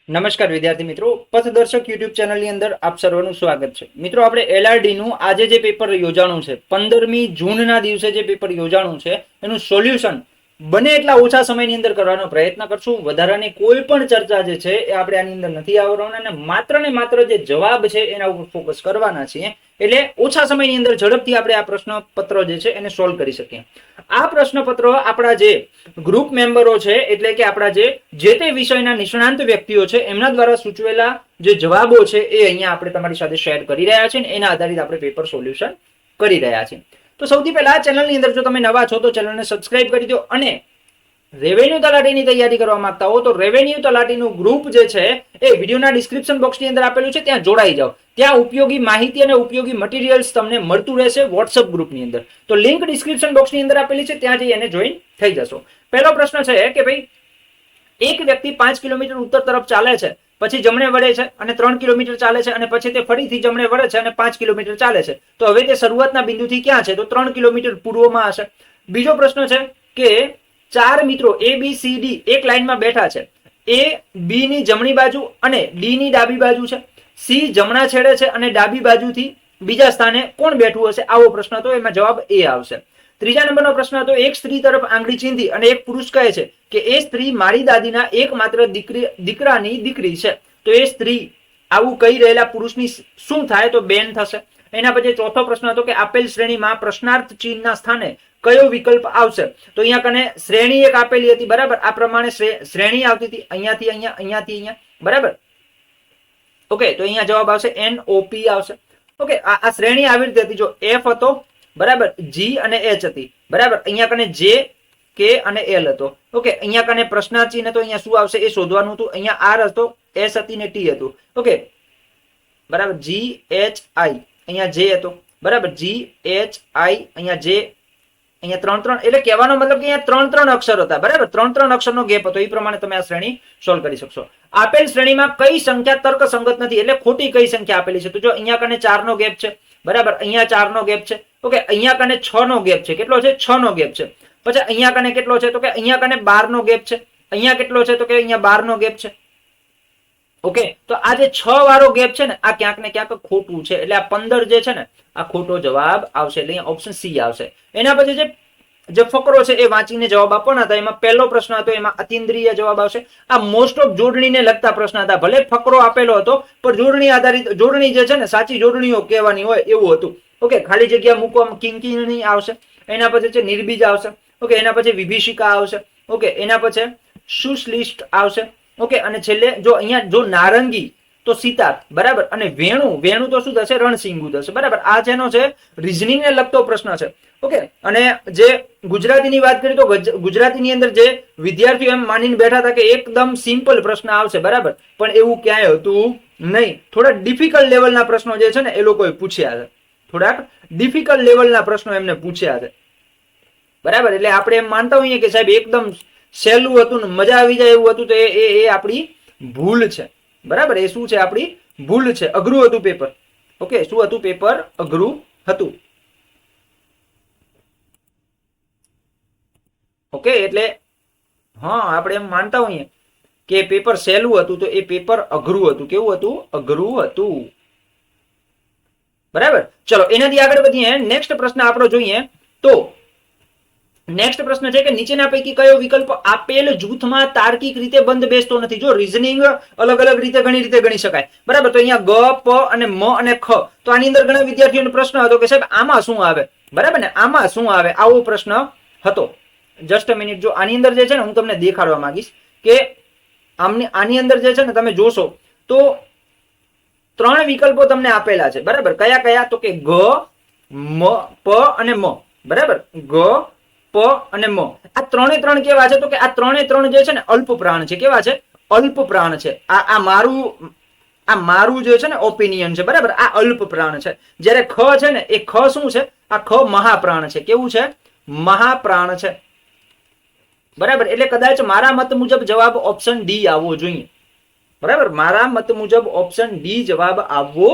નમસ્કાર વિદ્યાર્થી મિત્રો, પથદર્શક યુટ્યુબ ચેનલની અંદર આપ સર્વનું સ્વાગત છે. મિત્રો, આપણે એલઆરડી નું આજે જે પેપર યોજાણું છે 15મી જૂનના દિવસે જે પેપર યોજાણું છે એનું સોલ્યુશન બને એટલા ઓછા સમયની અંદર કરવાનો પ્રયત્ન કરશું. વધારાની કોઈ પણ ચર્ચા જે છે એ આપણે આની અંદર નથી આવવાના અને માત્ર જે જવાબ છે એના ઉપર ફોકસ કરવાના છીએ. એટલે ઓછા સમયની અંદર ઝડપથી આપણે આ પ્રશ્નપત્ર જે છે એને સોલ્વ કરી શકીએ. આ પ્રશ્નપત્ર આપણા જે ગ્રુપ મેમ્બરો છે એટલે કે આપણા જે તે વિષયના નિષ્ણાંત વ્યક્તિઓ છે એમના દ્વારા સૂચવેલા જે જવાબો છે એ અહીંયા આપણે તમારી સાથે શેર કરી રહ્યા છીએ અને એના આધારિત આપણે પેપર સોલ્યુશન કરી રહ્યા છીએ. તો સૌથી પહેલા આ ચેનલની અંદર જો તમે નવા છો તો ચેનલને સબસ્ક્રાઇબ કરી દો અને રેવન્યુ તલાટીની તૈયારી કરવા માંગતા હો તો રેવન્યુ તલાટીનું ગ્રુપ જે છે એ વિડીયોના ડિસ્ક્રિપ્શન બોક્સની અંદર આપેલું છે, ત્યાં જોડાઈ જાઓ. ત્યાં ઉપયોગી માહિતી અને ઉપયોગી મટીરિયલ્સ તમને મળતું રહેશે વોટ્સઅપ ગ્રુપની અંદર. તો લિંક ડિસ્ક્રિપ્શન બોક્સની અંદર આપેલી છે, ત્યાં જઈ એને જોઈન થઈ જશો. પહેલો પ્રશ્ન છે કે ભાઈ એક વ્યક્તિ 5 કિલોમીટર ઉત્તર તરફ ચાલે છે, પછી જમણે વળે છે અને 3 કિલોમીટર ચાલે છે અને પછી તે ફરીથી જમણે વળે છે અને 5 કિલોમીટર ચાલે છે. તો હવે તે શરૂઆતના બિંદુથી ક્યાં છે? તો 3 કિલોમીટર પૂર્વમાં હશે. બીજો પ્રશ્ન છે કે 4 મિત્રો A B C D એક લાઈનમાં બેઠા છે. A B ની જમણી બાજુ અને D ની ડાબી બાજુ છે. C જમણા છેડે છે અને ડાબી બાજુથી બીજા સ્થાને કોણ બેઠું હશે? આવો પ્રશ્ન હતો, એમાં જવાબ A આવશે. ત્રીજા નંબરનો પ્રશ્ન હતો એક સ્ત્રી તરફ આંગળી ચીંધી અને એક પુરુષ કહે છે કે એ સ્ત્રી મારી દાદીના એકમાત્ર દીકરાની દીકરી છે. તો એ સ્ત્રી આવું કહી રહેલા પુરુષની શું થાય? તો બેન થશે. એના પછી ચોથો પ્રશ્ન હતો કે આપેલ શ્રેણીમાં પ્રશ્નાર્થ ચિહ્નના સ્થાને કયો વિકલ્પ આવશે? તો અહીંયા કને શ્રેણી એક આપેલી હતી, બરાબર? આ પ્રમાણે શ્રેણી આવતી હતી, અહીંયાથી અહીંયા, અહીંયાથી અહીંયા, બરાબર? ઓકે, તો અહીંયા જવાબ આવશે NOP આવશે. ઓકે, આ શ્રેણી આવી રીતે હતી. જો F હતો, બરાબર, G અને H હતી, બરાબર. અહીંયા કને J, K અને L હતો. ઓકે, અહીંયા કને પ્રશ્નાર્થ ચિહ્ન તો અહીંયા શું આવશે એ શોધવાનું હતું. અહીંયા R હતો, S હતી ને T હતું. ઓકે, બરાબર. G H I, અહીંયા J હતો, બરાબર. G H I, અહીંયા J, અહીંયા 3 એટલે કહેવાનો મતલબ કે અહીંયા 3 અક્ષર હતા, બરાબર. 3 અક્ષરનો ગેપ હતો. એ પ્રમાણે તમે આ શ્રેણી સોલ્વ કરી શકશો. આપેલ શ્રેણીમાં કઈ સંખ્યા તર્કસંગત નથી એટલે ખોટી કઈ સંખ્યા આપેલી છે? તો જો અહીંયા કને 4 નો ગેપ છે, બરાબર. અહીંયા 4 નો ગેપ છે. ઓકે, અહીંયા કને 6 નો ગેપ છે. કેટલો છે? 6 નો ગેપ છે. પછી અહીંયા કને કેટલો છે? તો કે અહીંયા કને 12 નો ગેપ છે. અહીંયા કેટલો છે? તો કે અહીંયા 12 નો ગેપ છે. ઓકે, તો આ જે 6 વાળો ગેપ છે ને આ ક્યાંક ને ક્યાંક ખોટું છે. એટલે આ 15 જે છે ને આ ખોટો જવાબ આવશે. એટલે અહીંયા ઓપ્શન C આવશે. એના પછી જે ફકરો છે એ વાંચીને જવાબ આપવાના હતા. એમાં પહેલો પ્રશ્ન હતો, એમાં અતિન્દ્રિય જવાબ આવશે. આ મોસ્ટ ઓફ જોડણીને લગતા પ્રશ્ન હતા. ભલે ફકરો આપેલો હતો પણ જોડણી આધારિત, જોડણી જે છે ને સાચી જોડણીઓ કહેવાની હોય એવું હતું. ઓકે, ખાલી જગ્યા મૂકવામાં કિંકિણી આવશે. એના પછી છે નિર્બીજ આવશે. ઓકે, એના પછી વિભીષિકા આવશે. ઓકે, એના પછી સુશ્લિષ્ટ આવશે. ઓકે, અને છેલ્લે જો અહીંયા જો નારંગી તો સિતાર, બરાબર. અને વેણુ તો શું થશે? રણસિંગુ થશે, બરાબર. આ જેનો છે રીઝનિંગ ને લગતો પ્રશ્ન છે. ઓકે, અને જે ગુજરાતીની વાત કરીએ તો ગુજરાતીની અંદર જે વિદ્યાર્થીઓ એમ માનીને બેઠા હતા કે એકદમ સિમ્પલ પ્રશ્ન આવશે, બરાબર. પણ એવું ક્યાંય હતું નહીં. થોડા ડિફિકલ્ટ લેવલના પ્રશ્નો જે છે ને એ લોકોએ પૂછ્યા છે. થોડાક ડિફિકલ્ટ લેવલના પ્રશ્નો એમને પૂછ્યા છે, બરાબર. એટલે આપણે એમ માનતા હોઈએ કે સાહેબ એકદમ સહેલું હતું ને મજા આવી જાય એવું હતું, તો એ આપણી ભૂલ છે, બરાબર. એ શું છે? આપણી ભૂલ છે. અઘરું હતું પેપર. ઓકે, શું હતું? પેપર અઘરું હતું. ઓકે, એટલે હા, આપણે એમ માનતા હોઈએ કે પેપર સહેલું હતું તો એ પેપર અઘરું હતું. કેવું હતું? અઘરું હતું, બરાબર. ચલો એનાથી આગળ વધીએ. નેક્સ્ટ પ્રશ્ન આપણો જોઈએ તો નેક્સ્ટ પ્રશ્ન છે કે નીચેના પૈકી કયો વિકલ્પ આપેલ જૂથમાં તાર્કિક રીતે બંધ બેસતો નથી? જો રીઝનિંગ અલગ અલગ રીતે ઘણી રીતે ગણી શકાય, બરાબર. તો અહીંયા ગ, પ અને મ અને ખ. તો આની અંદર ઘણા વિદ્યાર્થીઓનો પ્રશ્ન હતો કે સાહેબ આમાં શું આવે, બરાબર ને? આમાં શું આવે? આવો પ્રશ્ન હતો. જસ્ટ અ મિનિટ, જો આની અંદર જે છે ને હું તમને દેખાડવા માંગીશ કે આની અંદર જે છે ને તમે જોશો તો 3 વિકલ્પો તમને આપેલા છે, બરાબર. કયા કયા? તો કે ગ, મ, પ અને મ, બરાબર. ગ, પ અને મ. આ 3 કેવા છે? તો કે આ 3 જે છે ને અલ્પ પ્રાણ છે. કેવા છે? અલ્પ પ્રાણ છે. આ મારું જે છે ને ઓપિનિયન છે, બરાબર. આ અલ્પ પ્રાણ છે. જ્યારે ખ છે ને એ ખ શું છે? આ ખ મહાપ્રાણ છે. કેવું છે? મહાપ્રાણ છે, બરાબર. એટલે કદાચ મારા મત મુજબ જવાબ ઓપ્શન ડી આવવો જોઈએ, બરાબર. મારા મત મુજબ ઓપ્શન ડી જવાબ આવવો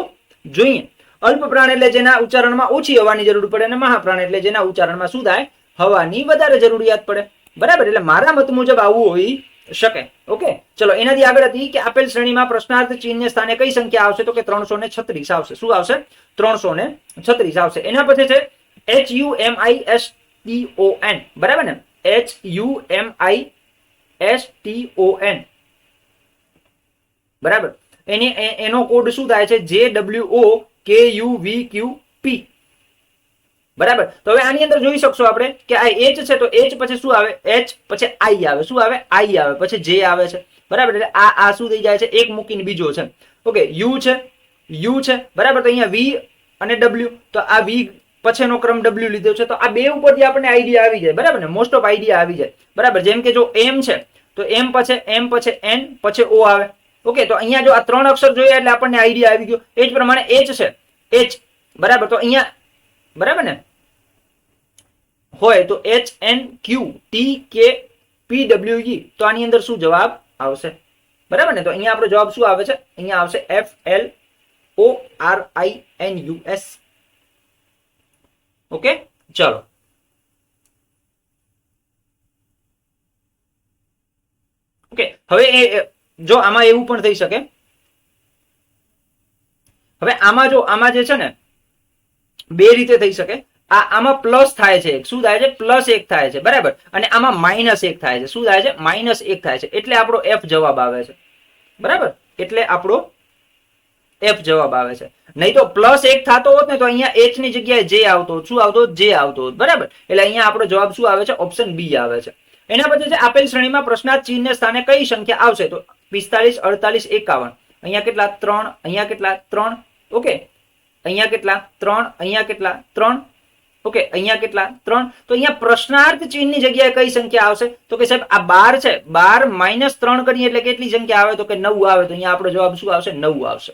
જોઈએ. અલ્પ પ્રાણ એટલે જેના ઉચ્ચારણમાં ઓછી હવાની જરૂર પડે અને મહાપ્રાણ એટલે જેના ઉચ્ચારણમાં શું થાય? હવાની વધારે જરૂરિયાત પડે, બરાબર. એટલે મારા મત મુજબ આવવું હોય શકે. ઓકે, ચલો એનાથી આગળ હતી કે આપેલ શ્રેણીમાં પ્રશ્નાર્થ ચિહ્નને સ્થાને કઈ સંખ્યા આવશે? તો કે 336 આવશે. શું આવશે? 336 આવશે. એના પછી છે HUMISTON, બરાબર ને? HUMISTON, બરાબર. એનો કોડ શું થાય છે? JWOKUVQP, બરાબર. તો હવે આની અંદર જોઈ શકશો આપણે કે આ H છે, તો H પછી શું આવે? H પછી I આવે. શું આવે? I આવે. પછી J આવે છે, બરાબર. એટલે આ શું થઈ જાય છે? એક મૂકીને બીજો છે. ઓકે, U છે, બરાબર. તો અહીંયા V અને W, તો આ V પછીનો ક્રમ W લીધો છે. તો આ બે ઉપરથી આપણને આઈડિયા આવી જાય, બરાબર ને? મોસ્ટ ઓફ આઈડિયા આવી જાય, બરાબર. જેમ કે જો M છે તો M પછી N પછી O આવે. ઓકે, તો અહીંયા જો આ 3 અક્ષર જોયા એટલે આપણને આઈડિયા આવી ગયો. એ જ પ્રમાણે H છે, H, બરાબર. તો અહીંયા, બરાબર ને, હોય તો HNQTKPWE, તો આની અંદર શું જવાબ આવશે? બરાબર ને? તો અહીંયા આપણો જવાબ શું આવે છે? અહીંયા આવશે FLORINUS. ઓકે, ચલો. ઓકે, હવે જો આમાં એવું પણ થઈ શકે. હવે આમાં જે છે ને, બે રીતે થઈ શકે. આમાં પ્લસ થાય છે, શું થાય છે? +1 થાય છે, બરાબર. અને આમાં -1 થાય છે. શું થાય છે? -1 થાય છે. એટલે આપણો F જવાબ આવે છે, બરાબર. એટલે આપણો F જવાબ આવે છે. નહીં તો +1 થતો હોત ને તો અહીંયા H ની જગ્યાએ J આવતો હોત. શું આવતો હોત? J આવતો હોત, બરાબર. એટલે અહીંયા આપણો જવાબ શું આવે છે? ઓપ્શન B આવે છે. એના પછી છે આપેલ શ્રેણીમાં પ્રશ્નાર્થ ચિહ્નને સ્થાને કઈ સંખ્યા આવશે? તો 45, 48, 51. અહીંયા કેટલા? 3. અહીંયા કેટલા? 3. ઓકે, અહીંયા કેટલા? 3. અહીંયા કેટલા? 3. ઓકે, અહીંયા કેટલા? 3. તો અહીંયા પ્રશ્નાર્થ ચિહ્નની જગ્યાએ કઈ સંખ્યા આવશે? તો કે સાહેબ આ 12 છે, 12 - 3 કરીએ એટલે કેટલી સંખ્યા આવે? તો કે 9 આવે. તો અહીંયા આપણો જવાબ શું આવશે? 9 આવશે.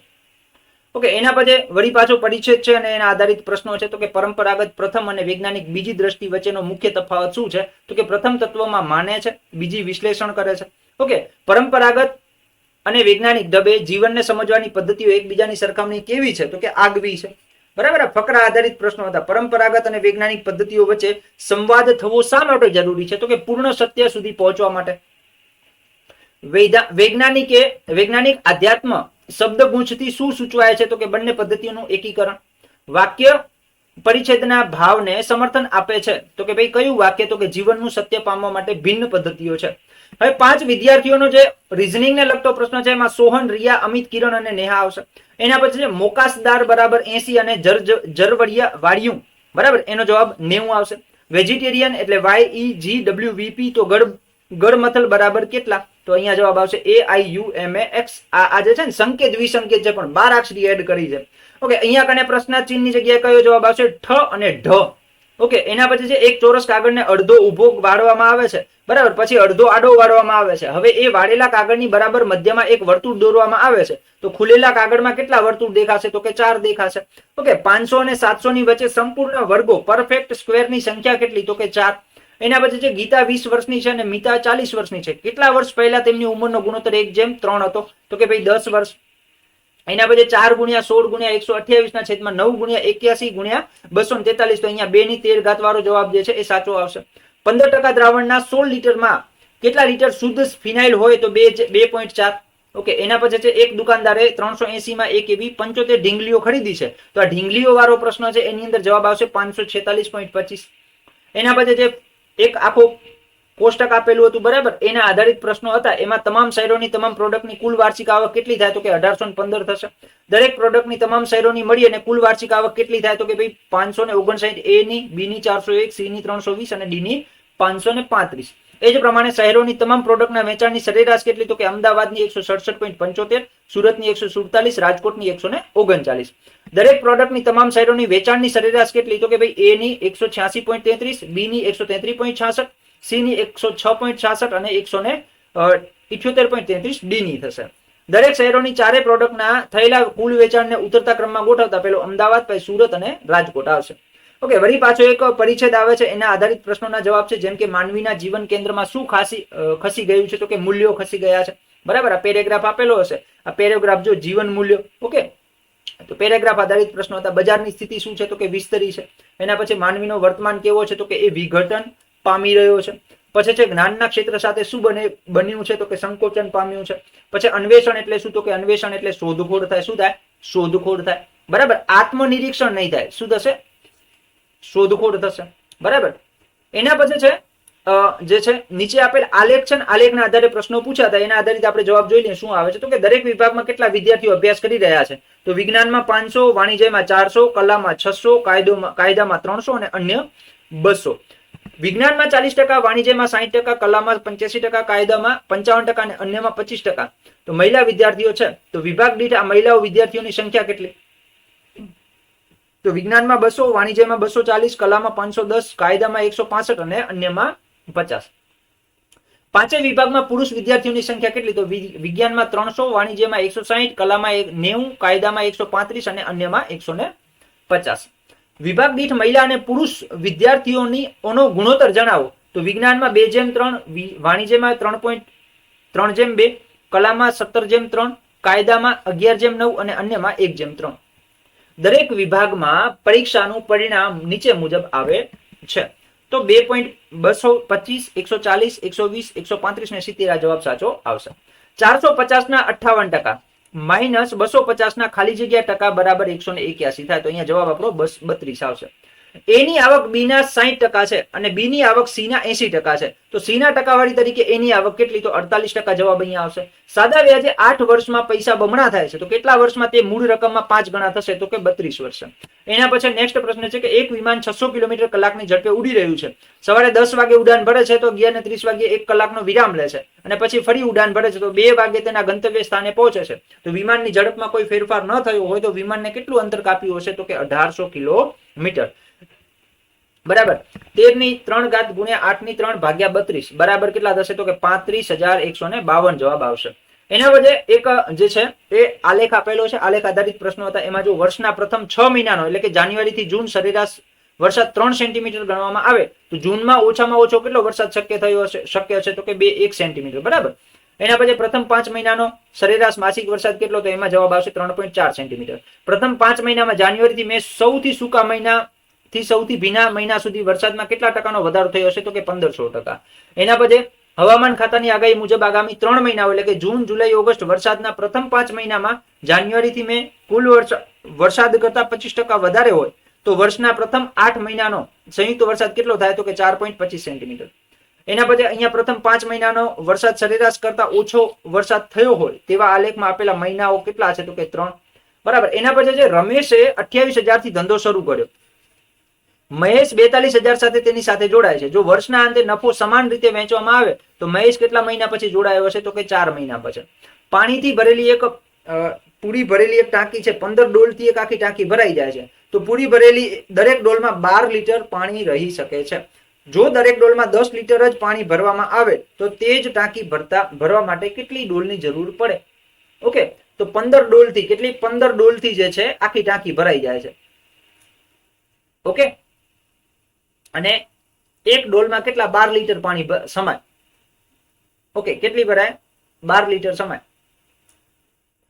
ઓકે, એના પછી વળી પાછો પરિચ્છેદ છે અને એના આધારિત પ્રશ્નો છે. તો કે પરંપરાગત પ્રથમ અને વૈજ્ઞાનિક બીજી દ્રષ્ટિ વચ્ચેનો મુખ્ય તફાવત શું છે? તો કે પ્રથમ તત્વમાં માને છે, બીજી વિશ્લેષણ કરે છે. ઓકે, પરંપરાગત અને વૈજ્ઞાનિક ઢબે જીવનને સમજવાની પદ્ધતિઓ એકબીજાની સરખામણી કેવી છે? તો કે આગવી છે, બરાબર. ફકરા આધારિત પ્રશ્નો હતા. પરંપરાગત અને વૈજ્ઞાનિક પદ્ધતિઓ વચ્ચે સંવાદ થવો શા માટે જરૂરી છે? તો કે પૂર્ણ સત્ય સુધી પહોંચવા માટે. વૈજ્ઞાનિક આધ્યાત્મ શબ્દગુંછથી શું સૂચવાય છે? તો કે બંને પદ્ધતિઓનું એકીકરણ. વાક્ય પરિચ્છેદના ભાવને સમર્થન આપે છે. તો કે ભાઈ કયું વાક્ય? તો કે જીવનનું સત્ય પામવા માટે ભિન્ન પદ્ધતિઓ છે. હવે 5 વિદ્યાર્થીઓનો જે રીઝનિંગ ને લગતો પ્રશ્ન છે એમાં સોહન, રિયા, અમિત, કિરણ અને નેહા આવશે. એના પછી છે મોકાસદાર બરાબર 80 અને જરવડિયા વાળિયું, બરાબર. એનો જવાબ 90 આવશે. વેજીટેરિયન એટલે YEGWVP, તો ગળમથલ બરાબર કેટલા? તો અહીંયા જવાબ આવશે AIUMAX. આ જે છે ને સંકેત વિસંકેત છે પણ 12 અક્ષરી એડ કરી છે. ઓકે, અહીંયા કને પ્રશ્નાર્થ ચિહ્નની જગ્યાએ કયો જવાબ આવશે? ઠ અને ઢ. ઓકે, એના પછી છે એક ચોરસ કાગળને અડધો ઊભો વાળવામાં આવે છે, બરાબર. પછી અડધો આડો વાળવામાં આવે છે. હવે એ વાળેલા કાગળની બરાબર મધ્યમાં એક વર્તુળ દોરવામાં આવે છે. તો ખુલેલા કાગળમાં કેટલા વર્તુળ દેખાશે? તો કે 4 દેખાશે. ઓકે, 500 અને 700 ની વચ્ચે સંપૂર્ણ વર્ગો પરફેક્ટ સ્ક્વેરની સંખ્યા કેટલી? તો કે 4. એના પછી છે ગીતા 20 વર્ષની છે અને મિતા 40 વર્ષની છે. કેટલા વર્ષ પહેલા તેમની ઉંમરનો ગુણોત્તર 1:3 હતો? તો કે ભાઈ 10 વર્ષ. એના પછી 4 × 16 × 128 ના છેદમાં 9 × 81 × 243. તો અહીંયા 2 ની 13 ઘાત વાળો જવાબ જે છે એ સાચો આવશે. 15% દ્રાવણના 16 લીટરમાં કેટલા લીટર શુદ્ધ ફિનાઇલ હોય? તો 2.4. ઓકે, એના પછી છે એક દુકાનદારે 380 માં એક એવી 75 ઢીંગલીઓ ખરીદી છે. તો આ ઢીંગલીઓ વાળો પ્રશ્ન છે એની અંદર જવાબ આવશે 546.25. એના પછી જે એક આખો કોષ્ટક આપેલું હતું, બરાબર. એના આધારિત પ્રશ્નો હતા. એમાં તમામ શહેરોની તમામ પ્રોડક્ટની કુલ વાર્ષિક આવક કેટલી થાય? તો કે 1815 થશે. દરેક પ્રોડક્ટની તમામ શહેરોની મળી અને કુલ વાર્ષિક આવક કેટલી થાય? તો કે ભાઈ 559. A ની, B ની 401, C ની 320 અને D ની 535. એ જ પ્રમાણે શહેરોની તમામ પ્રોડક્ટના વેચાણની સરેરાશ કેટલી? તો કે અમદાવાદની 167.75, સુરતની 147, રાજકોટની 139. દરેક પ્રોડક્ટની તમામ શહેરોની વેચાણની સરેરાશ કેટલી? તો કે ભાઈ A ની 186.33, B ની 133.66, C ની 106.66 અને 178.33 D ની થશે. દરેક શહેરોની ચારે પ્રોડક્ટના થયેલા કુલ વેચાણને ઉતરતા ક્રમમાં ગોઠવતા પેલો અમદાવાદ, પછી સુરત અને રાજકોટ આવશે. ઓકે, વળી પાછો એક પરિચ્છેદ આવે છે. એના આધારિત પ્રશ્નોના જવાબ છે. જેમ કે માનવીના જીવન કેન્દ્રમાં શું ખસી ગયું છે? તો કે મૂલ્યો ખસી ગયા છે, બરાબર. આ પેરેગ્રાફ આપેલો હશે. આ પેરેગ્રાફ જો જીવન મૂલ્યો. ઓકે, તો પેરેગ્રાફ આધારિત પ્રશ્નો હતા. બજારની સ્થિતિ શું છે? તો કે વિસ્તરી છે. એના પછી માનવીનો વર્તમાન કેવો છે? તો કે એ વિઘટન પામી રહ્યો છે. પછી છે જ્ઞાનના ક્ષેત્ર સાથે શું બન્યું છે તો કે સંકોચન પામ્યું છે. પછી અન્વેષણ એટલે શું તો કે અન્વેષણ એટલે શોધખોળ થાય. શું થાય? શોધખોળ થાય. બરાબર. આત્મનિરીક્ષણ નહીં થાય. શું થશે? શોધખોળ થશે. બરાબર. એના પછી છે જે છે નીચે આપેલ આલેખ છે, આલેખના આધારે પ્રશ્નો પૂછાતા એના આધારિત આપણે જવાબ જોઈ લઈએ. શું આવે છે તો કે દરેક વિભાગમાં કેટલા વિદ્યાર્થીઓ અભ્યાસ કરી રહ્યા છે? તો વિજ્ઞાનમાં 500, વાણિજ્યમાં 400, કલામાં 600, કાયદામાં 300 અને અન્ય 200. વિજ્ઞાનમાં 40%, વાણિજ્યમાં 60%, કલામાં 85%, કાયદામાં 55% અને અન્યમાં 25%. તો મહિલા વિદ્યાર્થીઓ છે તો વિભાગ દીઠ આ મહિલાઓ વિદ્યાર્થીઓની સંખ્યા કેટલી? તો વિજ્ઞાનમાં 200, વાણિજ્યમાં 240, કલામાં 510, કાયદામાં 165 અને અન્યમાં 50. પાંચે વિભાગમાં પુરુષ વિદ્યાર્થીઓની સંખ્યા કેટલી? તો વિજ્ઞાનમાં 300, વાણિજ્યમાં 160, કલામાં 90, કાયદામાં 135 અને અન્યમાં 150. વિભાગ દીઠ મહિલા અને પુરુષ વિદ્યાર્થીઓનો ગુણોત્તર જણાવો. તો વિજ્ઞાનમાં 2:3, વાણિજ્યમાં 3.3:2, કલામાં 17:3, કાયદામાં 11:9 અને અન્યમાં 1:3. દરેક વિભાગમાં પરીક્ષાનું પરિણામ નીચે મુજબ આવે છે. તો 2.225, 140, 120, 135 ને 70 આ જવાબ સાચો આવશે. 450 ના 58% માઇનસ 250 ના ખાલી જગ્યા ટકા બરાબર 181 થાય. તો અહીંયા જવાબ આપણો 32 આવશે. એ ની આવક બી ના 60% છે અને બી ની આવક સી ના 80% છે. તો સી ના ટકાવારી તરીકે એ ની આવક કેટલી? તો 48% જવાબ અહીંયા આવશે. સાદા વ્યાજે 8 વર્ષમાં પૈસા બમણા થાય છે. તો કેટલા વર્ષમાં તે મૂળ રકમમાં 5 ગણા થશે? તો કે 32 વર્ષ. એના પછી નેક્સ્ટ પ્રશ્ન છે કે એક વિમાન 600 કિલોમીટર કલાકની ઝડપે ઉડી રહ્યું છે. સવારે 10 વાગે ઉડાન ભરે છે તો 11:30 વાગે 1 કલાકનો વિરામ લે છે અને પછી ફરી ઉડાન ભરે છે તો 2 વાગે તેના ગંતવ્ય સ્થાને પહોંચે છે. તો વિમાનની ઝડપમાં કોઈ ફેરફાર ન થયો હોય તો વિમાનને કેટલું અંતર કાપ્યું હશે? તો કે 1800 કિલોમીટર. બરાબર. 13 ગુણ્યા 8 ભાગ્યા 32 બરાબર કેટલા થશે? તો કે 35,152 જવાબ આવશે. એના વચ્ચે એક જે છે એ આલેખ આપેલો છે. આલેખ આધારિત પ્રશ્નો હતા. એમાં જો વર્ષના પ્રથમ 6 મહિનાનો એટલે કે જાન્યુઆરી થી જૂન સરેરાશ વરસાદ 3 સેન્ટીમીટર ગણવામાં આવે તો જૂનમાં ઓછામાં ઓછો કેટલો વરસાદ શક્ય હશે? તો કે 1 સેન્ટીમીટર. બરાબર. એના પછી પ્રથમ 5 મહિનાનો સરેરાશ માસિક વરસાદ કેટલો? તો એમાં જવાબ આવશે 3.4 સેન્ટીમીટર. પ્રથમ 5 મહિનામાં જાન્યુઆરી થી મે સૌથી સૂકા મહિના થી સૌથી ભીના મહિના સુધી વરસાદમાં કેટલા ટકાનો વધારો થયો હશે? તો કે 1500%. એના પછી હવામાન ખાતાની આગાહી મુજબ આગામી 3 મહિનાઓ એટલે કે જૂન, જુલાઈ, ઓગસ્ટ વરસાદના પ્રથમ 5 મહિનામાં જાન્યુઆરી થી મે કુલ વરસાદ કરતા 25% વધારે હોય તો વર્ષના પ્રથમ 8 મહિનાનો સંયુક્ત વરસાદ કેટલો થાય? તો કે 4.25 સેન્ટીમીટર. એના પછી અહીંયા પ્રથમ 5 મહિનાનો વરસાદ સરેરાશ કરતા ઓછો વરસાદ થયો હોય તેવા આલેખમાં આપેલા મહિનાઓ કેટલા છે? તો કે 3. બરાબર. એના પછી જે રમેશે 28,000 થી ધંધો શરૂ કર્યો. મહેશ 42,000 સાથે તેની સાથે જોડાય છે. જો વર્ષના અંતે નફો સમાન રીતે વહેંચવામાં આવે તો મહેશ કેટલા મહિના પછી જોડાયો હશે? તો કે 4 મહિના પછી. પાણીથી ભરેલી એક પૂરી ભરેલી એક ટાંકી છે. 15 ડોલથી એક આખી ટાંકી ભરાઈ જાય છે. તો પૂરી ભરેલી દરેક ડોલમાં 12 લીટર પાણી રહી શકે છે. જો દરેક ડોલમાં 10 લીટર જ પાણી ભરવામાં આવે તો તે જ ટાંકી ભરવા માટે કેટલી ડોલની જરૂર પડે? ઓકે. તો 15 ડોલથી કેટલી? 15 ડોલથી જે છે આખી ટાંકી ભરાઈ જાય છે. ઓકે. અને એક ડોલમાં કેટલા? 12 લીટર પાણી સમાય. ઓકે. કેટલી ભરાય? 12 લીટર સમાય.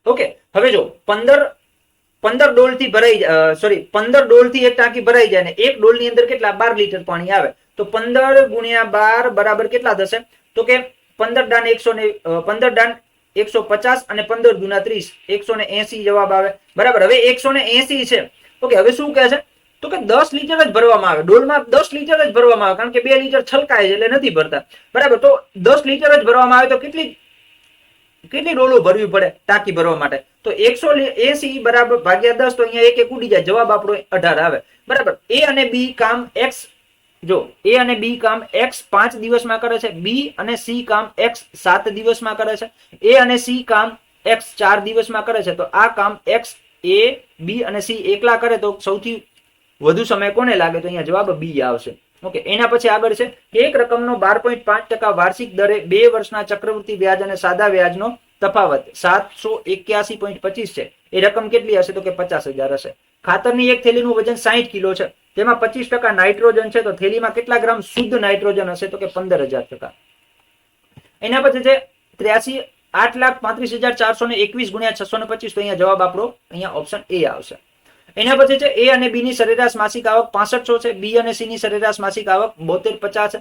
ઓકે. હવે જો 15 ડોલથી 15 ડોલથી એક ટાંકી ભરાઈ જાય ને એક ડોલની અંદર કેટલા? 12 લીટર પાણી આવે. તો 15 ગુણ્યા 12 બરાબર કેટલા થશે? તો કે 15 દાન 150 અને 15 ગુણ્યા 30 180 જવાબ આવે. બરાબર. હવે 180 છે. ઓકે. હવે શું કહે છે? તો કે 10 લીટર જ ભરવામાં આવે. ડોલમાં 10 લીટર જ ભરવામાં આવે કારણ કે 2 લીટર છલકાય છે એટલે નથી ભરતા. બરાબર. તો 10 લીટર જ ભરવામાં આવે તો કેટલી ડોલો ભરવી પડે ટાંકી ભરવા માટે? તો 180 બરાબર ભાગ્યા 10 તો અહીંયા એક ઉડી જાય. જવાબ આપણો 18 આવે. બરાબર. એ અને બી કામ એક્સ જો એ અને બી કામ એક્સ 5 દિવસમાં કરે છે. બી અને સી કામ એક્સ 7 દિવસમાં કરે છે. એ અને સી કામ એક્સ 4 દિવસમાં કરે છે. તો આ કામ એક્સ, એ, બી અને સી એકલા કરે તો સૌથી વધુ સમય કોને લાગે? તો અહીંયા જવાબ બી આવશે. ઓકે. એના પછી આગળ છે એક રકમનો 12.5% વાર્ષિક દરે 2 વર્ષના ચક્રવૃદ્ધિ વ્યાજ અને સાદા વ્યાજનો તફાવત 781.25 છે. એ રકમ કેટલી હશે? તો કે 50,000 હશે. ખાતરની એક થેલીનું વજન 60 કિલો છે. તેમાં 25% નાઇટ્રોજન છે. તો થેલીમાં કેટલા ગ્રામ શુદ્ધ નાઇટ્રોજન હશે? તો કે 15,000%. એના પછી છે 8,35,421 ગુણ્યા 625. તો અહીંયા જવાબ આપણો અહીંયા ઓપ્શન એ આવશે. એના પછી છે એ અને બી ની સરેરાશ માસિક આવક 6500 છે. બી અને સી ની સરેરાશ માસિક આવક 7250 છે.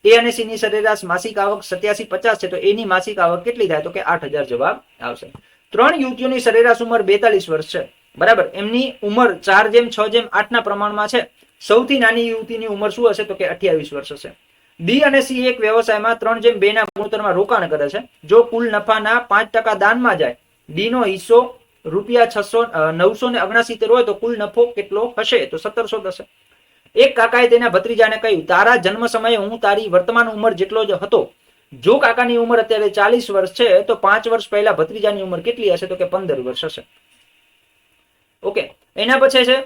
એ અને સી ની સરેરાશ માસિક આવક 8750 છે, તો એની માસિક આવક કેટલી થાય? તો કે 8000 જવાબ આવશે. 3 યુવતીઓની સરેરાશ ઉંમર 42 વર્ષ છે, બરાબર. એમની ઉંમર 4:6:8 ના પ્રમાણમાં છે. સૌથી નાની યુવતીની ઉંમર શું હશે? તો કે 28 વર્ષ હશે. ડી અને સી એક વ્યવસાયમાં 3:2 ના ગુણોત્તરમાં રોકાણ કરે છે. જો કુલ નફાના 5% દાનમાં જાય, ડી નો હિસ્સો ₹979 હોય તો કુલ નફો કેટલો હશે? તો 1700 થશે. એક કાકાએ તેના ભત્રીજાને કહ્યું, તારા જન્મ સમયે હું તારી વર્તમાન ઉંમર જેટલો જ હતો. જો કાકાની ઉંમર અત્યારે 40 વર્ષ છે તો 5 વર્ષ પહેલા ભત્રીજાની ઉંમર કેટલી હશે? તો કે 15 વર્ષ હશે. ઓકે, એના પછી છે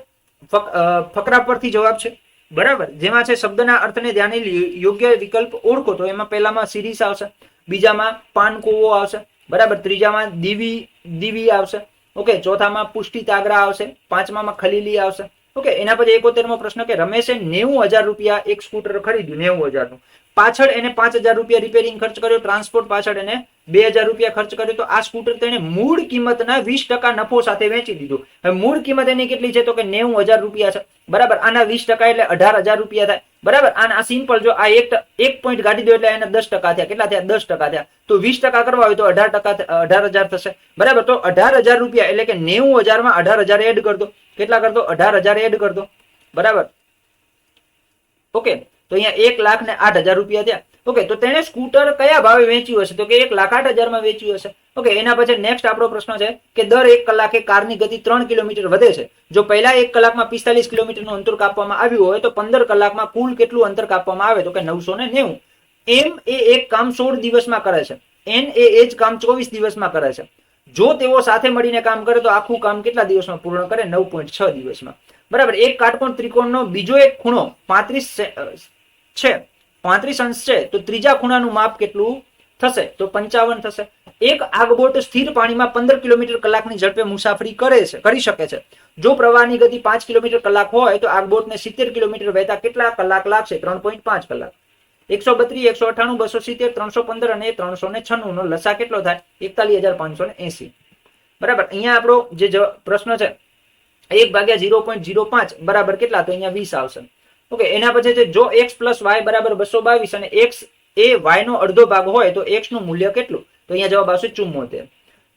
ફકરા પરથી જવાબ છે, બરાબર. જેમાં છે શબ્દના અર્થને ધ્યાને યોગ્ય વિકલ્પ ઓળખો. તો એમાં પહેલામાં શિરીષ આવશે, બીજામાં પાનકોવો આવશે, બરાબર. ત્રીજામાં દીવી આવશે. ઓકે, ચોથામાં પુષ્ટિ તાગરા આવશે, પાંચમામાં ખલીલી આવશે. ઓકે, એના પછી 71મો પ્રશ્ન કે રમેશે 90,000 રૂપિયા એક સ્કૂટર ખરીદ્યું, 90,000 નું. પાછળ એને 5,000 રૂપિયા રિપેરિંગ ખર્ચ કર્યો, ટ્રાન્સપોર્ટ પાછળ એને 2,000 રૂપિયા ખર્ચ કર્યો. તો આ સ્કૂટર તેને મૂળ કિંમતના 20% નફો સાથે વેચી દીધું. હવે મૂળ કિંમત એની કેટલી છે? તો કે 90,000 રૂપિયા છે, બરાબર. આના 20% એટલે 18,000 રૂપિયા થાય, બરાબર. આ સિમ્પલ, જો આ એક પોઈન્ટ કાઢી દો એટલે એના 10% થયા. કેટલા થયા? 10% થયા. તો 20% કરવા હોય તો 18,000 થશે, બરાબર. તો 18,000 રૂપિયા એટલે કે 90,000 માં 18,000 એડ કરી દો. કેટલા કરી દો? 18,000 એડ કરી દો, બરાબર. ઓકે, તો અહીંયા 1,08,000 રૂપિયા થયા. ઓકે, તો તેને સ્કૂટર કયા ભાવે વેચ્યું હશે? તો કે 1,08,000 માં વેચ્યું હશે. ઓકે, એના પછી નેક્સ્ટ આપણો પ્રશ્ન છે કે દર 1 કલાકે કારની ગતિ 3 કિલોમીટર વધે છે. જો પહેલા 1 કલાકમાં 45 કિલોમીટરનું અંતર કાપવામાં આવ્યું હોય તો 15 કલાકમાં કુલ કેટલું અંતર કાપવામાં આવે? તો કે 990. એમ એ એક કામ 16 દિવસમાં કરે છે, એન એ જ કામ 24 દિવસમાં કરે છે. જો તેઓ સાથે મળીને કામ કરે તો આખું કામ કેટલા દિવસમાં પૂર્ણ કરે? 9.6 દિવસમાં, બરાબર. એક કાટકોણ ત્રિકોણનો બીજો એક ખૂણો 35 છે, 35 અંશ છે, તો ત્રીજા ખૂણાનું માપ કેટલું થશે? તો 55 થશે. એક આગબોટ સ્થિર પાણીમાં 15 કિલોમીટર કલાકની ઝડપે મુસાફરી કરી શકે છે. જો પ્રવાહની ગતિ 5 કિલોમીટર કલાક હોય તો આગબોટને 70 કિલોમીટર વહેતા કેટલા કલાક લાગશે? 3.5 કલાક. 132, 198, 270, 315 અને 396 નો લસા કેટલો થાય? 41,580, બરાબર. અહીંયા આપણો જે પ્રશ્ન છે 1/0.05 બરાબર કેટલા? તો અહીંયા 20 આવશે. ઓકે, એના પછી છે જો x + y બરાબર 222 અને x એ y નો અડધો ભાગ હોય તો x નું મૂલ્ય કેટલું? તો અહીંયા જવાબ આવશે 74.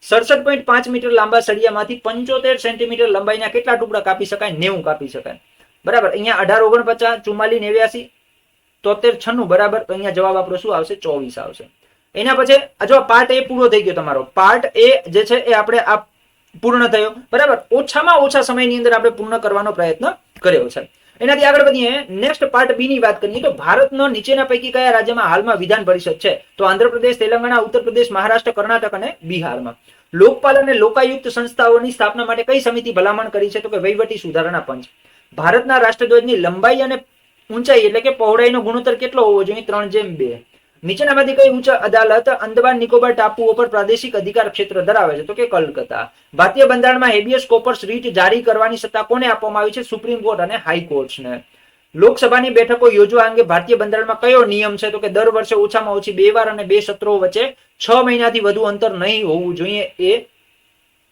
67.5 મીટર લાંબા સળિયામાંથી 75 સેન્ટીમીટર લંબાઈના કેટલા ટુકડા કાપી શકાય? 90 કાપી શકાય, બરાબર. અહીંયા 18, 49, 44, 89, 73, 96 બરાબર. તો અહીંયા જવાબ આપણો શું આવશે? 24 આવશે. એના પછી જો પાર્ટ એ પૂરો થઈ ગયો તમારો. પાર્ટ એ જે છે એ આપણે આ પૂર્ણ થયો, બરાબર. ઓછામાં ઓછા સમયની અંદર આપણે પૂર્ણ કરવાનો પ્રયત્ન કર્યો છે. એનાથી આગળ વધીએ, નેક્સ્ટ પાર્ટ બી ની વાત કરીએ તો ભારતનો નીચેના પૈકી કયા રાજ્યમાં હાલમાં વિધાન પરિષદ છે? તો આંધ્રપ્રદેશ, તેલંગાણા, ઉત્તર પ્રદેશ, મહારાષ્ટ્ર, કર્ણાટક અને બિહારમાં. લોકપાલ અને લોકાયુક્ત સંસ્થાઓની સ્થાપના માટે કઈ સમિતિ ભલામણ કરી છે? તો કે વહીવટી સુધારણા પંચ. ભારતના રાષ્ટ્રધ્વજની લંબાઈ અને ઊંચાઈ એટલે કે પહોળાઈનો ગુણોત્તર કેટલો હોવો જોઈએ? 3:2. નીચેનામાંથી કઈ ઉચ્ચ અદાલત અંદમાન નિકોબાર ટાપુઓ પર પ્રાદેશિક અધિકાર ક્ષેત્ર ધરાવે છે? તો કે કલકત્તા. ભારતીય બંધારણમાં હેબિયસ કોર્પસ રીટ જારી કરવાની સત્તા કોને આપવામાં આવી છે? સુપ્રીમ કોર્ટ અને હાઈકોર્ટ્સને. લોકસભાની બેઠકો યોજવા અંગે ભારતીય બંધારણમાં કયો નિયમ છે? તો કે દર વર્ષે ઓછામાં ઓછી 2 વાર અને 2 સત્રો વચ્ચે 6 મહિનાથી વધુ અંતર નહીં હોવું જોઈએ, એ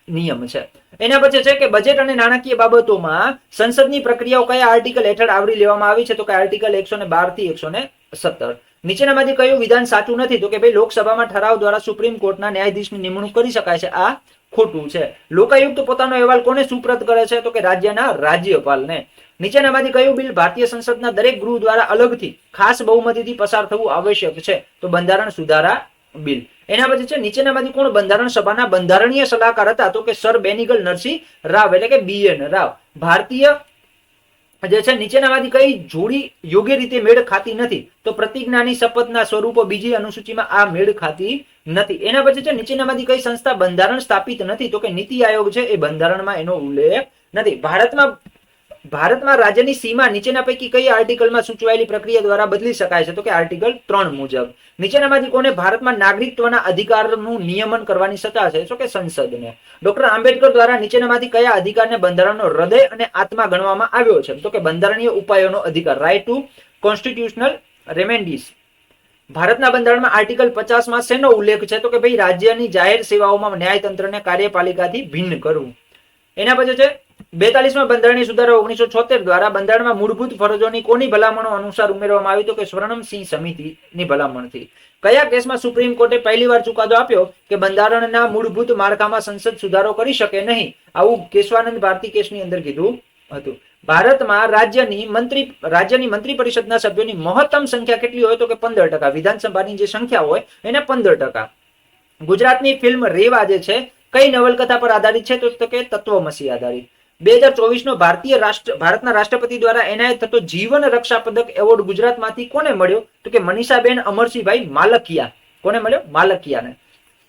નિયમ છે. એના પછી છે કે બજેટ અને નાણાકીય બાબતોમાં સંસદની પ્રક્રિયાઓ કયા આર્ટિકલ હેઠળ આવરી લેવામાં આવી છે? તો કે આર્ટિકલ 112 થી 117. નીચેનામાંથી કયું વિધાન સાચું નથી? તો કે ભાઈ લોકસભામાં ઠરાવ દ્વારા સુપ્રીમ કોર્ટના ન્યાયાધીશની નિમણૂક કરી શકાય છે, આ ખોટું છે. લોકાયુક્ત પોતાનો અહેવાલ કોને સુપ્રત કરે છે? તો કે રાજ્યના રાજ્યપાલને. નીચેનામાંથી કયું બિલ ભારતીય સંસદના દરેક ગૃહ દ્વારા અલગથી ખાસ બહુમતીથી પસાર થવું આવશ્યક છે? તો બંધારણ સુધારા બિલ. એના પછી છે નીચેનામાંથી કોણ બંધારણ સભાના બંધારણીય સલાહકાર હતા? તો કે સર બેનિગલ નરસિંહ રાવ એટલે કે BN રાવ. ભારતીય જે છે નીચેનામાંથી કઈ જોડી યોગ્ય રીતે મેળ ખાતી નથી? તો પ્રતિજ્ઞાની શપથના સ્વરૂપો બીજી અનુસૂચિમાં આ મેળ ખાતી નથી. એના પછી છે નીચેનામાંથી કઈ સંસ્થા બંધારણ સ્થાપિત નથી? તો કે નીતિ આયોગ છે, એ બંધારણમાં એનો ઉલ્લેખ નથી. ભારતમાં રાજ્યની સીમા નીચેના પૈકી કઈ આર્ટિકલમાં સૂચવાયેલી પ્રક્રિયા દ્વારા બદલી શકાય છે? તો કે આર્ટિકલ 3 મુજબ. નીચેનામાંથી કોને ભારતમાં નાગરિકત્વના અધિકારનું નિયમન કરવાની સત્તા છે? તો કે સંસદને. ડોક્ટર આંબેડકર દ્વારા નીચેનામાંથી કયા અધિકારને બંધારણનો હૃદય અને આત્મા ગણવામાં આવ્યો છે? તો કે બંધારણીય ઉપાયોનો અધિકાર, રાઇટ ટુ કોન્સ્ટિટ્યુશનલ રેમેડીઝ. ભારતના બંધારણમાં આર્ટિકલ 50 માં શેનો ઉલ્લેખ છે? તો કે ભાઈ રાજ્યની જાહેર સેવાઓમાં ન્યાયતંત્રને કાર્યપાલિકાથી ભિન્ન કરવું. એના પછી છે 42માં બંધારણીય સુધારા 1976 દ્વારા બંધારણમાં મૂળભૂત ફરજોની કોની ભલામણો અનુસાર ઉમેરવામાં આવી? તો કે સ્વર્ણમસિંહ સમિતિની ભલામણથી. કયા કેસમાં સુપ્રીમ કોર્ટે પહેલીવાર ચુકાદો આપ્યો કે બંધારણના મૂળભૂત માળખામાં સંસદ સુધારો કરી શકે નહીં? આવું કેશવાનંદ ભારતી કેસની અંદર કીધું હતું. ભારતમાં રાજ્યની મંત્રી પરિષદના સભ્યોની મહત્તમ સંખ્યા કેટલી હોય? તો કે 15%. વિધાનસભાની જે સંખ્યા હોય એને 15%. ગુજરાતની ફિલ્મ રેવા જે છે કઈ નવલકથા પર આધારિત છે? તો કે તત્વમસી આધારિત. 2024 નો ભારતના રાષ્ટ્રપતિ દ્વારા એનાયત થતો જીવન રક્ષા પદક એવોર્ડ ગુજરાતમાંથી કોને મળ્યો? તો કે મનીષાબેન અમરસિંહભાઈ માલકિયા. કોને મળ્યો? માલકિયાને.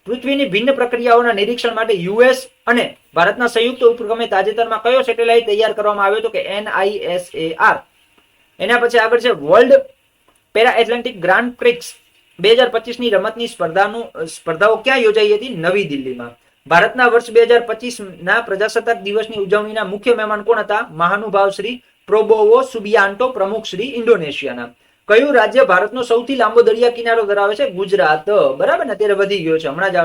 પૃથ્વીની ભિન્ન પ્રક્રિયાઓના નિરીક્ષણ માટે યુએસ અને ભારતના સંયુક્ત ઉપક્રમે તાજેતરમાં કયો સેટેલાઇટ તૈયાર કરવામાં આવ્યો? તો કે NISAR. એના પછી આગળ છે world para Atlantic grand prix 2025 ની રમતની સ્પર્ધાઓ ક્યાં યોજાઈ હતી? નવી દિલ્હીમાં. ભારતના વર્ષ 2025 ના પ્રજાસત્તાક દિવસની ઉજવણીના મુખ્ય મહેમાન કોણ હતા? મહાનુભાવ શ્રી પ્રોબોવો સુબિયાન્ટો, પ્રમુખ શ્રી ઇન્ડોનેશિયાના. કયું રાજ્ય ભારતનો સૌથી લાંબો દરિયા કિનારો ધરાવે છે? ગુજરાત. બરાબર ને, અત્યારે વધી ગયો છે, હમણાં જ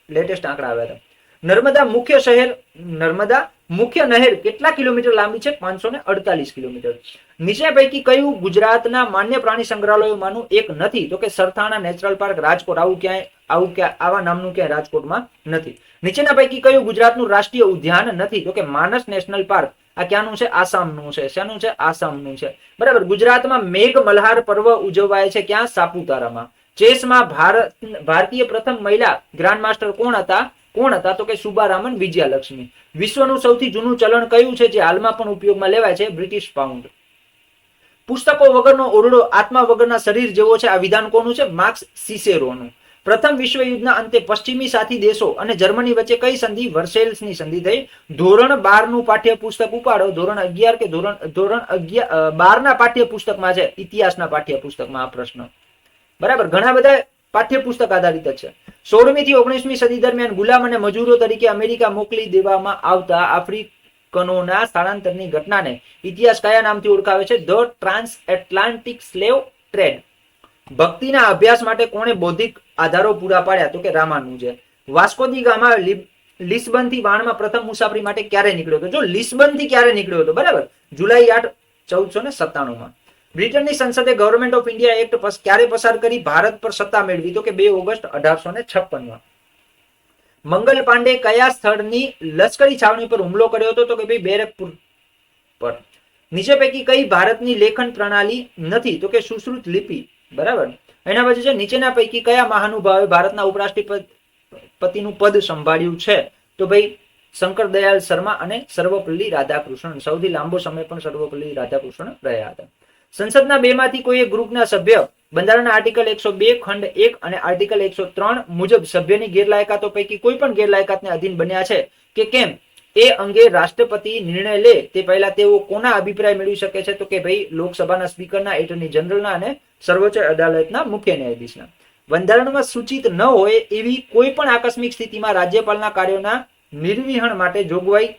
લેટેસ્ટ આંકડા આવ્યા હતા. નર્મદા મુખ્ય નહેર કેટલા કિલોમીટર લાંબી છે? 548 કિલોમીટર. નીચે પૈકી કયું ગુજરાતના માન્ય પ્રાણી સંગ્રહાલયોમાંનું એક નથી? તો કે સરથાણા નેચરલ પાર્ક, રાજકોટ. આવા નામનું ક્યાંય રાજકોટમાં નથી. નીચેના પૈકી કયું ગુજરાતનું રાષ્ટ્રીય ઉદ્યાન નથી? તો કે માનસ નેશનલ પાર્ક. આ ક્યાંનું છે? આસામનું છે. શેનું છે? આસામનું છે. બરાબર. ગુજરાતમાં મેઘ મલ્હાર પર્વ ઉજવાય છે ક્યાં? સાપુતારામાં. ચેસમાં ભારતીય પ્રથમ મહિલા ગ્રાન્ડ માસ્ટર કોણ હતા? તો કે સુબારામન વિજયાલક્ષ્મી. વિશ્વનું સૌથી જૂનું ચલણ કયું છે જે હાલમાં પણ ઉપયોગમાં લેવાય છે? British pound. પુસ્તકો વગરનો ઓરડો આત્મા વગરના શરીર જેવો છે. આ વિધાન કોનું છે? માર્ક્સ સિસેરોનું. પ્રથમ વિશ્વયુદ્ધના અંતે પશ્ચિમી સાથી દેશો અને જર્મની વચ્ચે કઈ સંધિ? વર્સેલ્સની સંધિ થઈ. ધોરણ 12 નું પાઠ્યપુસ્તક ઉપાડો. ધોરણ 11 કે ધોરણ 12 ના પાઠ્યપુસ્તકમાં છે, ઇતિહાસના પાઠ્યપુસ્તકમાં આ પ્રશ્ન. બરાબર. ઘણા બધા પાઠ્યપુસ્તક આધારિત જ છે. 16મી થી 19મી સદી દરમિયાન ગુલામ અને મજૂરો તરીકે અમેરિકા મોકલી દેવામાં આવતા આફ્રિકનોના સ્થળાંતરની ઘટનાને ઇતિહાસ કયા નામથી ઓળખાવે છે? The trans Atlantic slave trade. ભક્તિના અભ્યાસ માટે કોણે બૌદ્ધિક આધારો પૂરા પાડ્યા? તો કે રામાનુજે. વાસ્કો દી ગામા લિસ્બન થી વાણમાં પ્રથમ મુસાફરી માટે ક્યારે નીકળ્યો હતો? જો લિસ્બન થી ક્યારે નીકળ્યો હતો? બરાબર, જુલાઈ 8, 1497માં. બ્રિટનની સંસદે ગવર્મેન્ટ ઓફ ઇન્ડિયા એક્ટ ક્યારે પસાર કરી ભારત પર સત્તા મેળવી? તો કે 2 ઓગસ્ટ 1856માં. મંગલ પાંડે કયા સ્થળની લશ્કરી છાવણી પર હુમલો કર્યો હતો? તો કે ભાઈ બેરકપુર પર. નીચે પૈકી કઈ ભારતની લેખન પ્રણાલી નથી? તો કે સુશ્રુત લિપિ. બરાબર. એના પછી છે નીચેના પૈકી કયા મહાનુભાવે ભારતના ઉપરાષ્ટ્રપતિનું પદ સંભાળ્યું છે? તો ભાઈ શંકર દયાલ શર્મા અને સર્વપલ્લી રાધાકૃષ્ણન. સૌથી લાંબો સમય પણ સર્વપલ્લી રાધાકૃષ્ણન રહ્યા હતા. સંસદના 2 માંથી કોઈ એક ગ્રુપના સભ્ય બંધારણના આર્ટિકલ 102 ખંડ 1 અને આર્ટિકલ 103 મુજબ સભ્યની ગેરલાયકાતો પૈકી કોઈ પણ ગેરલાયકાતને અધીન બન્યા છે કે કેમ એ અંગે રાષ્ટ્રપતિ નિર્ણય લે તે પહેલા તેઓ કોના અભિપ્રાય મેળવી શકે છે? તો કે ભાઈ લોકસભાના સ્પીકરના, એટર્ની જનરલના અને સર્વોચ્ચ અદાલતના મુખ્ય ન્યાયાધીશના. બંધારણમાં સૂચિત ન હોય એવી કોઈ પણ આકસ્મિક સ્થિતિમાં રાજ્યપાલના કાર્યોના નિર્વહન માટે જોગવાઈ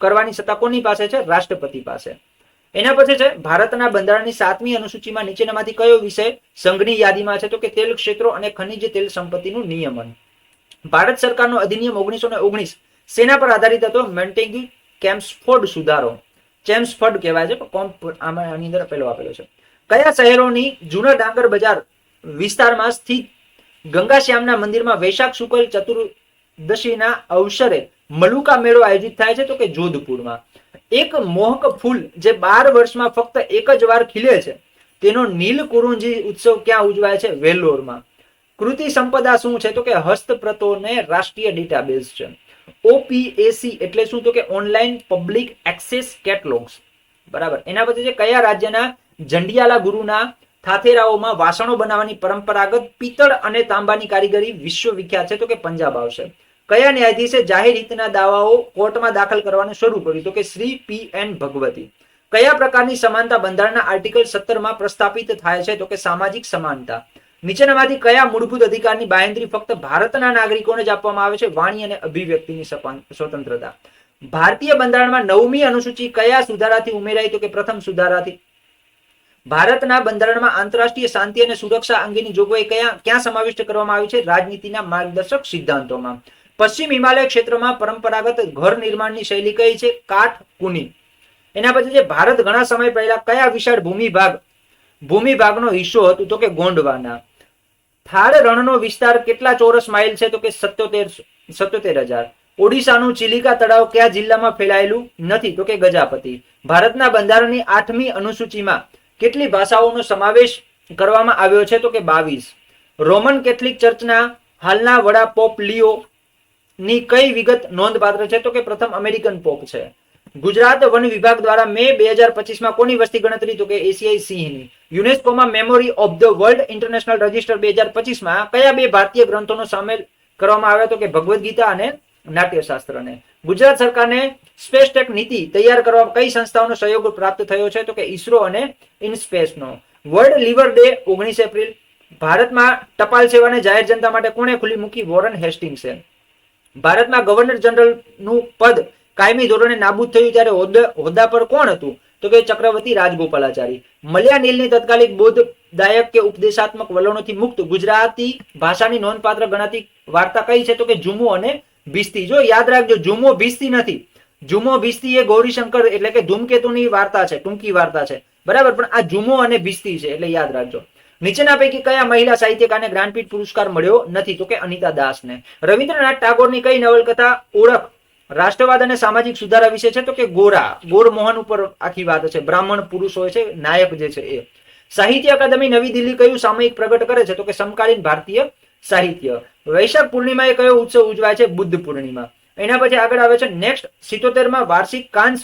કરવાની સત્તા કોની પાસે છે? રાષ્ટ્રપતિ પાસે. એના પછી છે ભારતના બંધારણની 7મી અનુસૂચિમાં નીચેનામાંથી કયો વિષય સંઘની યાદીમાં છે? તો કે તેલ ક્ષેત્રો અને ખનિજ તેલ સંપત્તિનું નિયમન. ભારત સરકારનો અધિનિયમ 1919 સેના પર આધારિત હતો? મોન્ટેગ્યુ ચેમ્સફોર્ડ સુધારો. ચેમ્સફોર્ડ કહેવાય છે, આમાં આની અંદર પેલો આપેલો છે. કયા શહેરોની જૂના ડાંગર બજાર વિસ્તારમાં સ્થિત ગંગાશ્યામના મંદિરમાં વૈશાખ શુક્લ ચતુર્દશીના અવસરે મલુકા મેળો આયોજિત થાય છે? તો કે જોધપુરમાં. એક મોહક ફૂલ જે 12 વર્ષમાં ફક્ત એક જ વાર ખીલે છે તેનો નીલકુરુંજી ઉત્સવ ક્યાં ઉજવાય છે? વેલ્લોરમાં. કૃતિ સંપદા શું છે? તો કે હસ્તપ્રતોને રાષ્ટ્રીય ડેટાબેઝ છે. OPAC એટલે શું? તો કે ઓનલાઈન પબ્લિક એક્સેસ કેટલોગ્સ. બરાબર. એના પછી છે કયા રાજ્યના જંડિયાલા ગુરુના થાથેરાઓમાં વાસણો બનાવવાની પરંપરાગત પિત્તળ અને તાંબાની કારીગરી વિશ્વવિખ્યાત છે? તો કે પંજાબ આવશે. કયા ન્યાયાધીશે જાહેર હિતના દાવાઓ કોર્ટમાં દાખલ કરવાનું શરૂ કર્યું? તો કે શ્રી PN ભગવતી. કયા પ્રકારની સમાનતા બંધારણના આર્ટિકલ 17માં પ્રસ્થાપિત થાય છે? તો કે સામાજિક સમાનતા. નીચેનામાંથી કયા મૂળભૂત અધિકારની બાંહેધરી ફક્ત ભારતના નાગરિકોને જ આપવામાં આવે છે? વાણી અને અભિવ્યક્તિની સ્વતંત્રતા. ભારતીય બંધારણમાં 9મી અનુસૂચિ કયા સુધારાથી ઉમેરાઈ? તો કે પ્રથમ સુધારાથી. ભારતના બંધારણમાં આંતરરાષ્ટ્રીય શાંતિ અને સુરક્ષા અંગેની જોગવાઈ ક્યાં સમાવિષ્ટ કરવામાં આવી છે? રાજનીતિના માર્ગદર્શક સિદ્ધાંતોમાં. પશ્ચિમ હિમાલય ક્ષેત્રમાં પરંપરાગત ઘર નિર્માણની શૈલી કઈ છે? કાઠ કુની. એના પછી છે ભારત ઘણા સમય પહેલા કયા વિશાળ ભૂમિભાગનો હિસ્સો હતું? તો કે ગોંડવાના. થાર રણનો વિસ્તાર કેટલા ચોરસ માઇલ છે? તો કે 77,000. ઓડિશાનું ચિલિકા તળાવ કયા જિલ્લામાં ફેલાયેલું નથી? તો કે ગજાપતિ. ભારતના બંધારણની 8મી અનુસૂચિમાં કેટલી ભાષાઓનો સમાવેશ કરવામાં આવ્યો છે? તો કે 22. રોમન કેથલિક ચર્ચના હાલના વડા પોપ લિયો ની કઈ વિગત નોંધપાત્ર છે? તો કે પ્રથમ અમેરિકન પોપ છે. ગુજરાત વન વિભાગ દ્વારા મે 2025 કોની વસ્તી ગણતરી? તો કે એશિયાઈ સિંહની. યુનેસ્કોમાં memory of the world international register 2025 કયા બે ભારતીય ગ્રંથોનો સામેલ કરવામાં આવ્યો? તો કે ભગવદ્ ગીતા અને નાટ્યશાસ્ત્રને. ગુજરાત સરકારને સ્પેસ ટેક નીતિ તૈયાર કરવા કઈ સંસ્થાઓનો સહયોગ પ્રાપ્ત થયો છે? તો કે ઇસરો અને ઇનસ્પેસનો. World liver day 19 April. ભારતમાં ટપાલ સેવાને જાહેર જનતા માટે કોણે ખુલ્લી મૂકી? વોરન હેસ્ટિંગ્સે. ભારતમાં ગવર્નર જનરલનું પદ કાયમી ધોરણે નાબૂદ થયું ત્યારે હોદ્દા પર કોણ હતું? તો કે ચક્રવર્તી રાજગોપાલાચારી. મલયા નીલની તત્કાલિક બોધદાયક કે ઉપદેશાત્મક વલણોથી મુક્ત ગુજરાતી ભાષાની નોંધપાત્ર ગણાતી વાર્તા કઈ છે? તો કે ઝુમો અને ભીસ્તી. જો યાદ રાખજો, ઝુમો ભીસ્તી નથી. ઝુમો ભીસ્તી એ ગૌરીશંકર એટલે કે ધૂમકેતુની વાર્તા છે, ટૂંકી વાર્તા છે, બરાબર. પણ આ ઝુમો અને ભીસ્તી છે, એટલે યાદ રાખજો. નીચેના પૈકી કયા મહિલા સાહિત્યકારને જ્ઞાનપીઠ પુરસ્કાર મળ્યો નથી? તો કે અનિતા દાસને. રવિન્દ્રનાથ ટાગોરની કઈ નવલકથા ઓળખ રાષ્ટ્રવાદ અને સામાજિક સુધારા વિશે છે? તો કે ગોરમોહન ઉપર આખી વાત છે. બ્રાહ્મણ પુરુષ હોય છે, નાયક જે છે એ. સાહિત્ય અકાદમી નવી દિલ્હી કયું સામયિક પ્રગટ કરે છે? તો કે સમકાલીન ભારતીય સાહિત્ય. વૈશાખ પૂર્ણિમાએ કયો ઉત્સવ ઉજવાય છે? બુદ્ધ પૂર્ણિમા. એના પછી આગળ આવે છે નેક્સ્ટ 77માં વાર્ષિક કાન્સ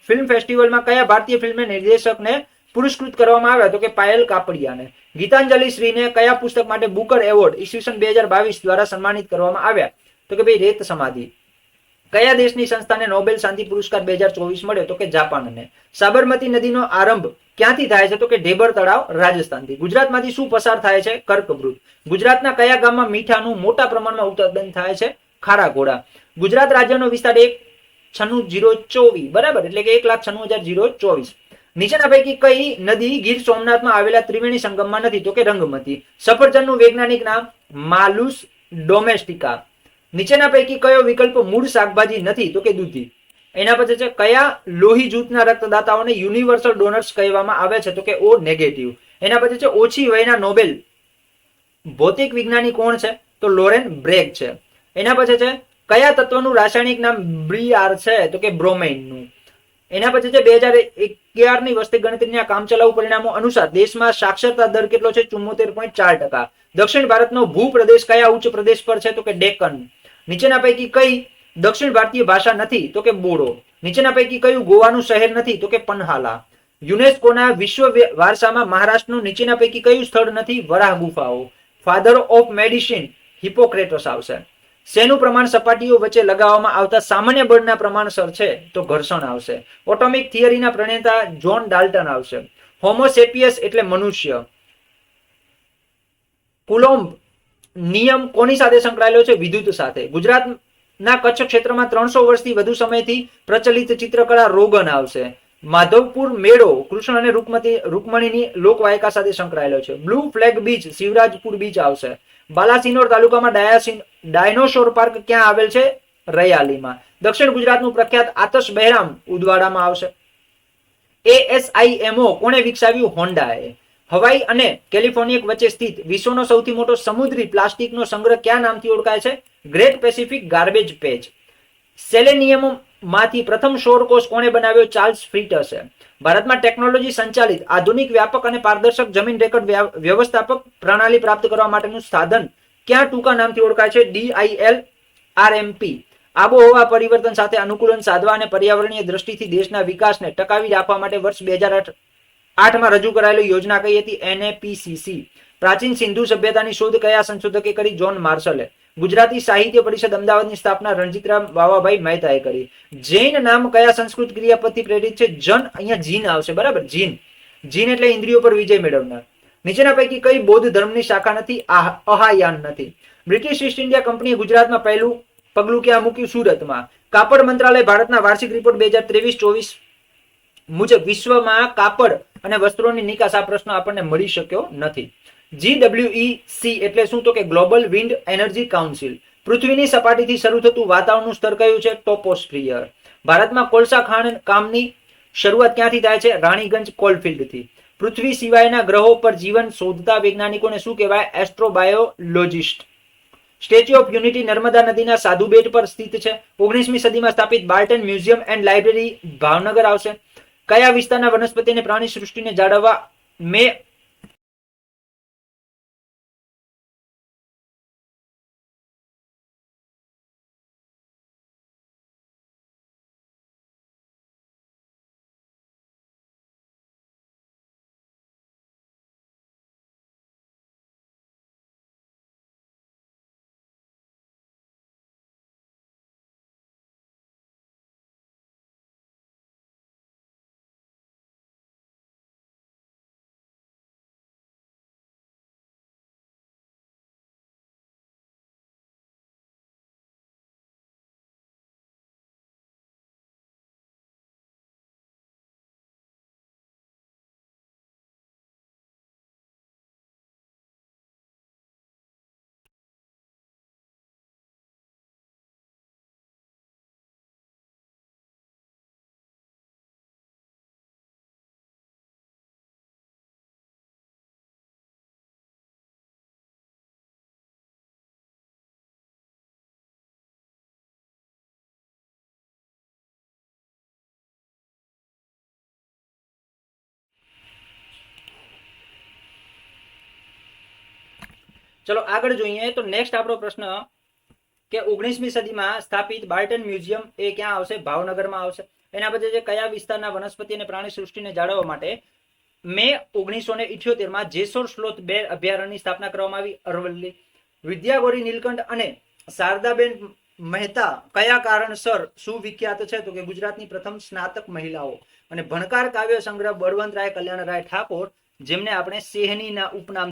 ફિલ્મ ફેસ્ટિવલમાં કયા ભારતીય ફિલ્મ નિર્દેશકને પુરસ્કૃત કરવામાં આવ્યા? તો કે પાયલ કાપડિયાને. ગીતાંજલિ શ્રીને કયા પુસ્તક માટે બુકર એવોર્ડ ઈસવીસન 2022 દ્વારા સન્માનિત કરવામાં આવ્યા? તો કે ભાઈ રેત સમાધિ. કયા દેશની સંસ્થાને નોબેલ શાંતિ પુરસ્કાર 2024 મળ્યો? તો કે જાપાનને. સાબરમતી નદીનો આરંભ ક્યાંથી થાય છે? તો કે ઢેબર તળાવ, રાજસ્થાનથી. ગુજરાતમાંથી શું પસાર થાય છે? કર્કવૃત. ગુજરાતના કયા ગામમાં મીઠાનું મોટા પ્રમાણમાં ઉત્પાદન થાય છે? ખારા ઘોડા. ગુજરાત રાજ્યનો વિસ્તાર 1,96,024, બરાબર, એટલે કે 1,96,024. નીચેના પૈકી કઈ નદી ગીર સોમનાથમાં આવેલા ત્રિવેણી સંગમમાં નથી? તો કે રંગમતી. સફરજનનું વૈજ્ઞાનિક નામ? માલુસ ડોમેસ્ટિકા. નીચેના પૈકી કયો વિકલ્પ મૂળ શાકભાજી નથી? તો કે દૂધી. એના પછી છે કયા લોહી જૂથના રક્તદાતાઓને યુનિવર્સલ ડોનર્સ કહેવામાં આવે છે? તો કે O નેગેટિવ. એના પછી છે ઓછી વયના નોબેલ ભૌતિક વિજ્ઞાની કોણ છે? તો લોરેન બ્રેગ છે. એના પછી છે કયા તત્વનું રાસાયણિક નામ Br છે? તો કે બ્રોમાઇનનું. એના પછી છે 2011ની વસ્તી ગણતરીના કામચલાઉ પરિણામો અનુસાર દેશમાં સાક્ષરતા દર કેટલો છે? 74.4%. દક્ષિણ ભારતનો ભૂપ્રદેશ કયા ઉચ્ચ પ્રદેશ પર છે? તો કે ડેક્કન. નીચેના પૈકી કઈ દક્ષિણ ભારતીય ભાષા નથી? તો કે બોડો. નીચેના પૈકી કયું ગોવાનું શહેર નથી? તો કે પન્હાલા. યુનેસ્કોના વિશ્વ વારસામાં મહારાષ્ટ્રનું નીચેના પૈકી કયું સ્થળ નથી? વરાહ ગુફાઓ. ફાધર ઓફ મેડિસિન હિપોક્રેટસ આવશે. શેનું પ્રમાણ સપાટીઓ વચ્ચે લગાવવામાં આવતા સામાન્ય બળના પ્રમાણસર છે? તો ઘર્ષણ આવશે. એટોમિક થિયરીના પ્રણેતા જોન ડાલ્ટન આવશે. હોમોસેપિયસ એટલે મનુષ્ય. કુલોમ્બ નિયમ કોની સાથે સંકળાયેલો છે? વિદ્યુત સાથે. ગુજરાતના કચ્છ ક્ષેત્રમાં 300 વર્ષથી વધુ સમયથી પ્રચલિત ચિત્રકળા રોગન આવશે. માધવપુર મેળો કૃષ્ણ અને રૂકમણીની લોકવાયકા સાથે સંકળાયેલો છે. Blue flag beach Shivrajpur beach આવશે. બાલાસિનોર તાલુકામાં ડાયનોસોર પાર્ક ક્યાં આવેલ છે? રૈયાલીમાં. દક્ષિણ ગુજરાતનું પ્રખ્યાત આતશ બહેરામ ઉદવાડામાં આવશે. ASIMO કોણે વિકસાવ્યું? હોન્ડાએ. હવાઈ અને કેલિફોર્નિયા વચ્ચે સ્થિત વિશ્વનો સૌથી મોટો સમુદ્રી પ્લાસ્ટિકનો સંગ્રહ કયા નામથી ઓળખાય છે? Great Pacific garbage patch. સેલેનિયમમાંથી પ્રથમ સૌરકોષ કોણે બનાવ્યો? ચાર્લ્સ ફ્રીટસે. ભારતમાં ટેકનોલોજી સંચાલિત આધુનિક વ્યાપક અને પારદર્શક જમીન રેકર્ડ વ્યવસ્થાપક પ્રણાલી પ્રાપ્ત કરવા માટેનું સાધન ક્યાં ટૂંકા નામથી ઓળખાય છે? DILRMP. આબોહવા પરિવર્તન સાથે અનુકૂલન સાધવા અને પર્યાવરણીય દ્રષ્ટિથી દેશના વિકાસને ટકાવી રાખવા માટે વર્ષ 2008માં રજૂ કરાયેલી યોજના કઈ હતી? NAPCC. પ્રાચીન સિંધુ સભ્યતાની શોધ કયા સંશોધકે કરી? જોન માર્શલે. ગુજરાતી સાહિત્ય પરિષદ અમદાવાદની સ્થાપના રણજીતરામ વાવાભાઈ મહેતાએ કરી. જૈન નામ કયા સંસ્કૃત ક્રિયાપદથી પ્રેરિત છે? જન. અહીંયા જીન આવશે, બરાબર, જીન. જીન એટલે ઇન્દ્રિયો પર વિજય મેળવનાર. નીચેના પૈકી કઈ બૌદ્ધ ધર્મની શાખા નથી? અહાયાન નથી. બ્રિટિશ ઈસ્ટ ઇન્ડિયા કંપનીએ ગુજરાતમાં પહેલું પગલું ક્યાં મૂક્યું? સુરતમાં. કાપડ મંત્રાલય ભારતના વાર્ષિક રિપોર્ટ 2023-24 મુજબ વિશ્વમાં કાપડ અને વસ્ત્રોની નિકાસ. આ પ્રશ્ન આપણને મળી શક્યો નથી. GWEC એટલે શું? તો કે ગ્લોબલ વિન્ડ એનર્જી કાઉન્સિલ. પૃથ્વીની સપાટીથી શરૂ થતું વાતાવરણનું સ્તર કયું છે? ટોપોસ્ફિયર. ભારતમાં કોલસા ખાણ કામની શરૂઆત ક્યાંથી થાય છે? રાણીગંજ કોલફિલ્ડથી. પૃથ્વી સિવાયના ગ્રહો પર જીવન શોધતા વૈજ્ઞાનિકોને શું કહેવાય? એસ્ટ્રોબાયોલોજિસ્ટ. સ્ટેચ્યુ ઓફ યુનિટી નર્મદા નદીના સાધુ બેટ પર સ્થિત છે. 19મી સદીમાં સ્થાપિત Barton museum and library Bhavnagar આવશે. કયા વિસ્તારના વનસ્પતિ અને પ્રાણી સૃષ્ટિને જાળવવા મે ચલો આગળ જોઈએ તો નેક્સ્ટ આપણો પ્રશ્ન કે 19મી સદીમાં સ્થાપિત બાર્ટન મ્યુઝિયમ એ ક્યાં આવશે? ભાવનગરમાં આવશે. એના પછી જે કયા વિસ્તારના વનસ્પતિ અને પ્રાણી સૃષ્ટિને જાળવવા માટે મે 1978માં જેસોર સ્લોથ બેર અભયારણ્યની સ્થાપના કરવામાં આવી? અરવલ્લી. વિદ્યાગોરી નીલકંઠ અને શારદાબેન મહેતા કયા કારણસર સુવિખ્યાત છે? તો કે ગુજરાતની પ્રથમ સ્નાતક મહિલાઓ. અને ભણકાર કાવ્ય સંગ્રહ બળવંતરાય કલ્યાણરાય ઠાકોર, જેમને આપણે સેહનીના ઉપનામ